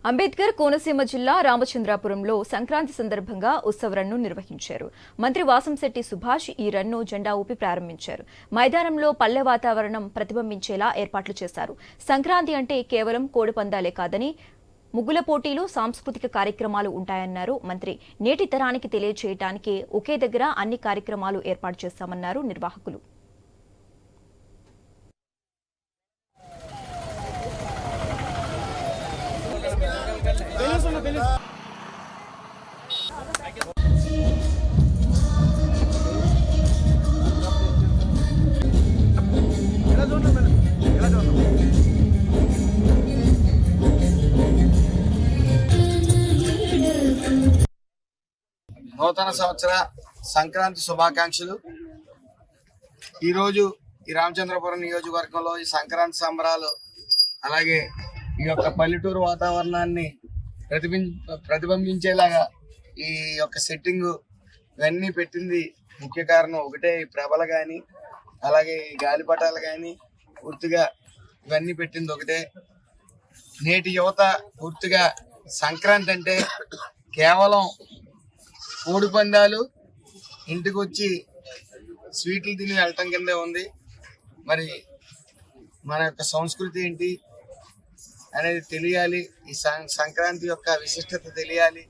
అంబేద్కర్ కోనసీమ జిల్లా రామచంద్రాపురంలో సంక్రాంతి సందర్భంగా ఉత్సవ రన్ను నిర్వహించారు. మంత్రి వాసంశెట్టి సుభాష్ ఈ రన్ను జెండా ఊపి ప్రారంభించారు. మైదానంలో పల్లె వాతావరణం ప్రతిబింబించేలా ఏర్పాట్లు చేశారు. సంక్రాంతి అంటే కేవలం కోడిపందాలే కాదని ముగ్గుల పోటీలు, సాంస్కృతిక కార్యక్రమాలు ఉంటాయన్నారు మంత్రి. నేటి తరానికి తెలియజేయడానికి ఒకే దగ్గర అన్ని కార్యక్రమాలు ఏర్పాటు చేస్తామన్నారు నిర్వాహకులు. నూతన సంవత్సర సంక్రాంతి శుభాకాంక్షలు. ఈరోజు ఈ రామచంద్రపురం నియోజకవర్గంలో ఈ సంక్రాంతి సంబరాలు, అలాగే ఈ యొక్క పల్లెటూరు వాతావరణాన్ని ప్రతిబింబించేలాగా ఈ యొక్క సెట్టింగ్ ఇవన్నీ పెట్టింది ముఖ్య కారణం ఒకటే. ఈ ప్రభలు కానీ, అలాగే ఈ గాలిపటాలు కానీ పూర్తిగా ఇవన్నీ పెట్టింది ఒకటే. నేటి యువత పూర్తిగా సంక్రాంతి అంటే కేవలం కోడి పందాలు, ఇంటికి వచ్చి స్వీట్లు తిని వెళ్ళటం కిందే ఉంది. మరి మన యొక్క సంస్కృతి ఏంటి అనేది తెలియాలి. ఈ సంక్రాంతి యొక్క విశిష్టత తెలియాలి.